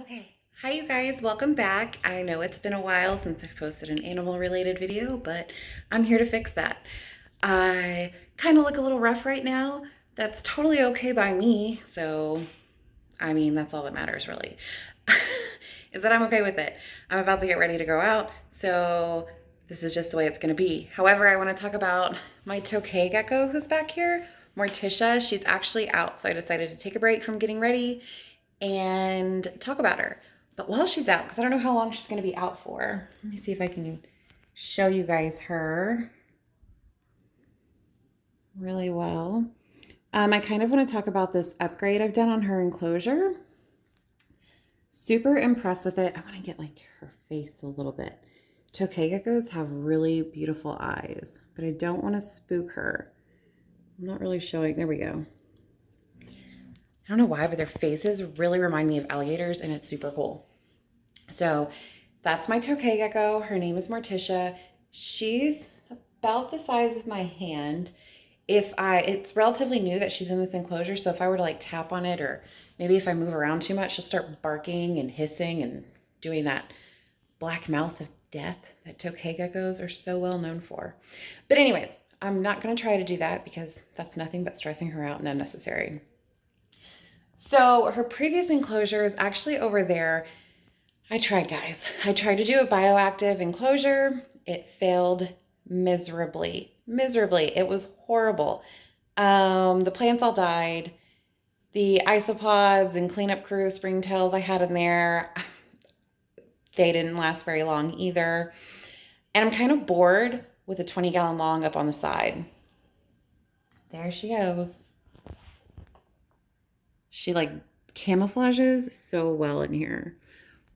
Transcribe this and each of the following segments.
Okay, hi you guys, welcome back. I know it's been a while since I've posted an animal related video, but I'm here to fix that. I kind of look a little rough right now. That's totally okay by me, so I mean, that's all that matters really, is that I'm okay with it. I'm about to get ready to go out, so this is just the way it's gonna be. However, I wanna talk about my Tokay Gecko who's back here, Morticia. She's actually out, so I decided to take a break from getting ready and talk about her. But while she's out, because I don't know how long she's going to be out for, let me see if I can show you guys her really well. I kind of want to talk about this upgrade I've done on her enclosure. Super impressed with it. I want to get like her face a little bit. Tokay geckos have really beautiful eyes, but I don't want to spook her. I'm not really showing. There we go. I don't know why, but their faces really remind me of alligators, and it's super cool. So that's my Tokay gecko. Her name is Morticia. She's about the size of my hand. It's relatively new that she's in this enclosure, so if I were to like tap on it, or maybe if I move around too much, she'll start barking and hissing and doing that black mouth of death that Tokay geckos are so well known for. But anyways, I'm not going to try to do that because that's nothing but stressing her out and unnecessary. So her previous enclosure is actually over there. I tried, guys. I tried to do a bioactive enclosure. It failed miserably. Miserably. It was horrible. The plants all died. The isopods and cleanup crew springtails I had in there, they didn't last very long either. And I'm kind of bored with a 20-gallon long up on the side. There she goes. She like camouflages so well in here.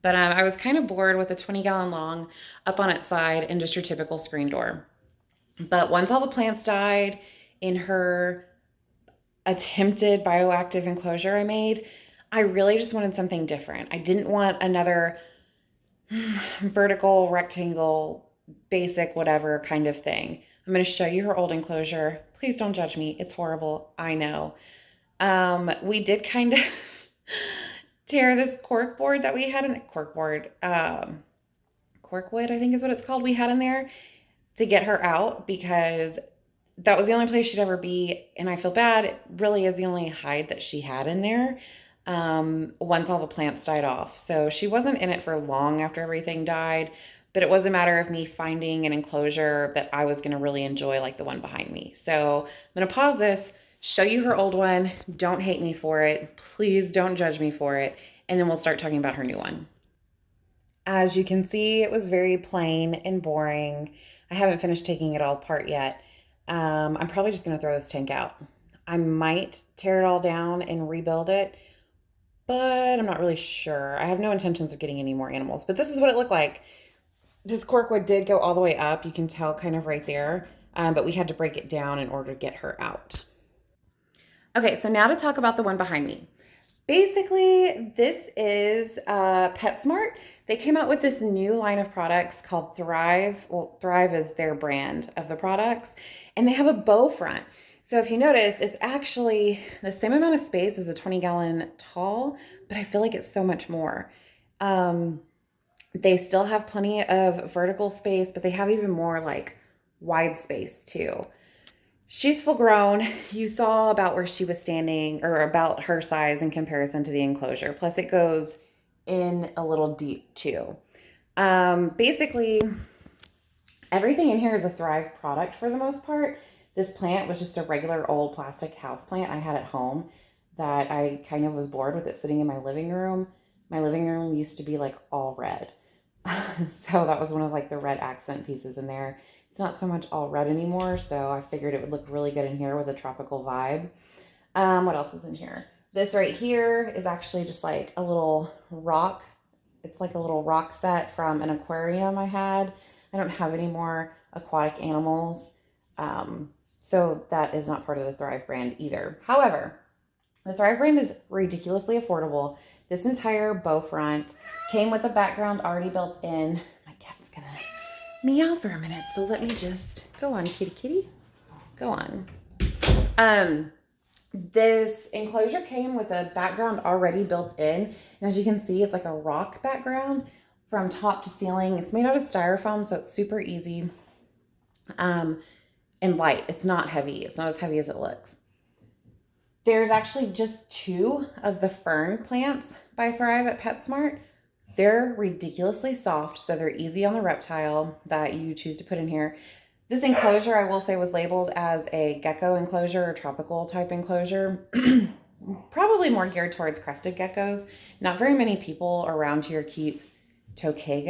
But I was kind of bored with a 20-gallon long up on its side and just your typical screen door. But once all the plants died in her attempted bioactive enclosure I made, I really just wanted something different. I didn't want another vertical, rectangle, basic, whatever kind of thing. I'm going to show you her old enclosure. Please don't judge me. It's horrible. I know. We did kind of tear this cork board that we had in corkwood, I think is what it's called, we had in there to get her out because that was the only place she'd ever be. And I feel bad. It really is the only hide that she had in there once all the plants died off. So she wasn't in it for long after everything died, but it was a matter of me finding an enclosure that I was going to really enjoy, like the one behind me. So I'm going to pause this, show you her old one. Don't hate me for it. Please don't judge me for it. And then we'll start talking about her new one. As you can see, it was very plain and boring. I haven't finished taking it all apart yet. I'm probably just going to throw this tank out. I might tear it all down and rebuild it, but I'm not really sure. I have no intentions of getting any more animals, but this is what it looked like. This corkwood did go all the way up. You can tell kind of right there, but we had to break it down in order to get her out. Okay, so now to talk about the one behind me. Basically, this is PetSmart. They came out with this new line of products called Thrive. Well, Thrive is their brand of the products, and they have a bow front. So if you notice, it's actually the same amount of space as a 20-gallon tall, but I feel like it's so much more. They still have plenty of vertical space, but they have even more like wide space too. She's full grown. You saw about where she was standing, or about her size in comparison to the enclosure. Plus it goes in a little deep too. Basically, everything in here is a Thrive product for the most part. This plant was just a regular old plastic house plant I had at home that I kind of was bored with it sitting in my living room. My living room used to be like all red. So that was one of like the red accent pieces in there. It's not so much all red anymore, so I figured it would look really good in here with a tropical vibe. What else is in here? This right here is actually just like a little rock. It's like a little rock set from an aquarium I had. I don't have any more aquatic animals, so that is not part of the Thrive brand either. However, the Thrive brand is ridiculously affordable. This entire bow front came with a background already built in. My cat's gonna meow for a minute, so let me just go on, kitty kitty. Go on. This enclosure came with a background already built in. And as you can see, it's like a rock background from top to ceiling. It's made out of styrofoam, so it's super easy and light. It's not heavy. It's not as heavy as it looks. There's actually just 2 of the fern plants by Thrive at PetSmart. They're ridiculously soft, so they're easy on the reptile that you choose to put in here. This enclosure, I will say, was labeled as a gecko enclosure or tropical type enclosure. Probably more geared towards crested geckos. Not very many people around here keep Tokay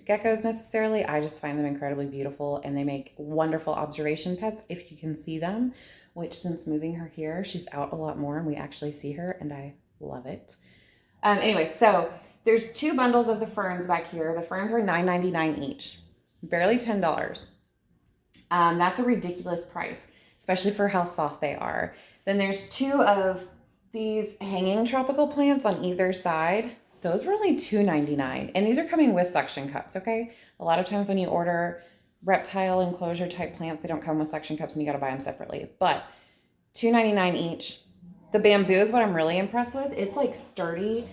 geckos necessarily. I just find them incredibly beautiful, and they make wonderful observation pets if you can see them, which since moving her here, she's out a lot more and we actually see her, and I love it. Anyway, so there's 2 bundles of the ferns back here. The ferns were $9.99 each, barely $10. That's a ridiculous price, especially for how soft they are. Then there's 2 of these hanging tropical plants on either side. Those were only $2.99, and these are coming with suction cups, okay? A lot of times when you order reptile enclosure type plants, they don't come with suction cups and you gotta buy them separately, but $2.99 each. The bamboo is what I'm really impressed with. It's like sturdy.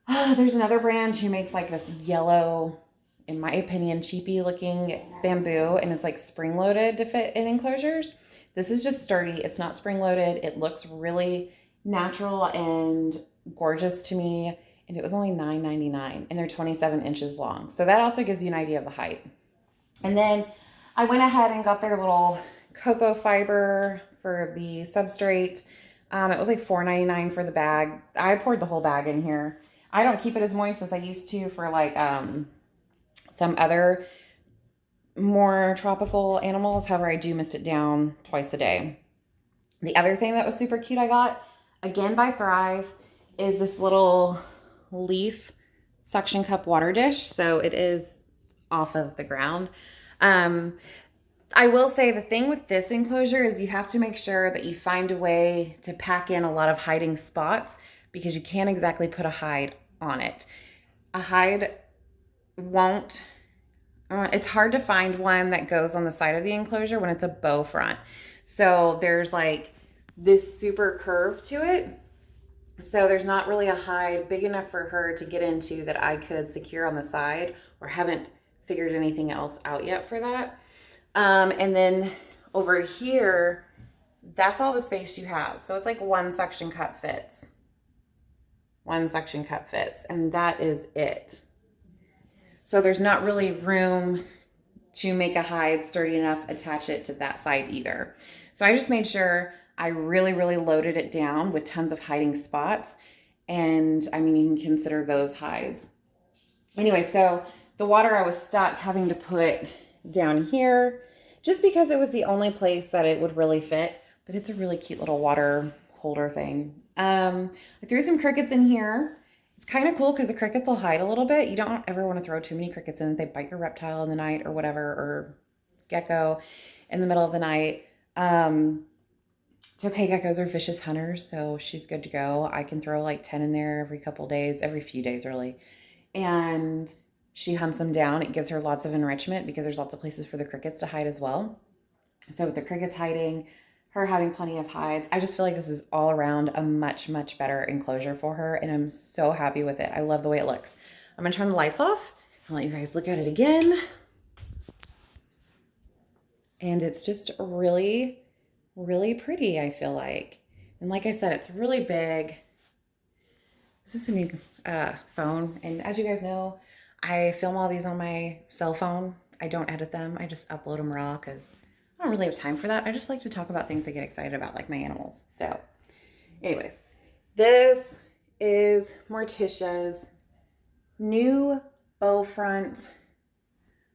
There's another brand who makes like this yellow, in my opinion, cheapy looking bamboo, and it's like spring loaded to fit in enclosures. This is just sturdy. It's not spring loaded. It looks really natural and gorgeous to me, and it was only $9.99, and they're 27 inches long. So that also gives you an idea of the height. And then I went ahead and got their little cocoa fiber for the substrate. It was like $4.99 for the bag. I poured the whole bag in here. I don't keep it as moist as I used to for like some other more tropical animals. However, I do mist it down twice a day. The other thing that was super cute I got, again by Thrive, is this little leaf suction cup water dish. So it is off of the ground. I will say the thing with this enclosure is you have to make sure that you find a way to pack in a lot of hiding spots, because you can't exactly put a hide on it. A hide won't, it's hard to find one that goes on the side of the enclosure when it's a bow front. So there's like this super curve to it. So there's not really a hide big enough for her to get into that I could secure on the side, or haven't figured anything else out yet for that. And then over here, that's all the space you have. So it's like one suction cup fits. One suction cup fits, and that is it. So there's not really room to make a hide sturdy enough, attach it to that side either. So I just made sure I really, really loaded it down with tons of hiding spots. And I mean, you can consider those hides. Anyway, so the water I was stuck having to put down here just because it was the only place that it would really fit, but it's a really cute little water holder thing. I threw some crickets in here. It's kind of cool because the crickets will hide a little bit. You don't ever want to throw too many crickets in. They bite your reptile in the night or whatever, or gecko in the middle of the night. Tokay geckos are vicious hunters, so she's good to go. I can throw like 10 in there every couple days, every few days really. And she hunts them down. It gives her lots of enrichment because there's lots of places for the crickets to hide as well. So with the crickets hiding, her having plenty of hides, I just feel like this is all around a much, much better enclosure for her. And I'm so happy with it. I love the way it looks. I'm going to turn the lights off and let you guys look at it again. And it's just really, really pretty, I feel like. And like I said, it's really big. This is a new phone. And as you guys know, I film all these on my cell phone. I don't edit them. I just upload them raw because I don't really have time for that. I just like to talk about things I get excited about, like my animals. So anyways, this is Morticia's new bow front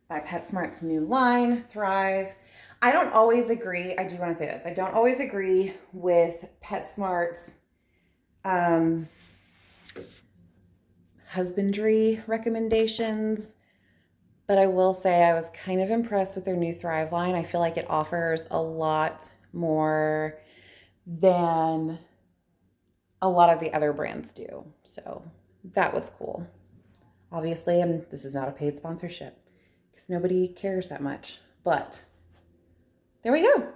by PetSmart's new line, Thrive. I don't always agree. I do want to say this. I don't always agree with PetSmart's husbandry recommendations, but I will say I was kind of impressed with their new Thrive line. I feel like it offers a lot more than a lot of the other brands do. So that was cool. Obviously, this is not a paid sponsorship because nobody cares that much, but there we go.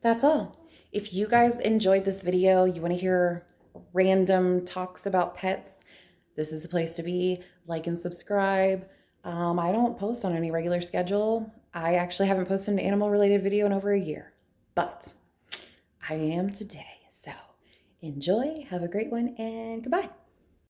That's all. If you guys enjoyed this video, you want to hear random talks about pets, this is the place to be. Like and subscribe. I don't post on any regular schedule. I actually haven't posted an animal related video in over a year, but I am today. So enjoy, have a great one, and goodbye.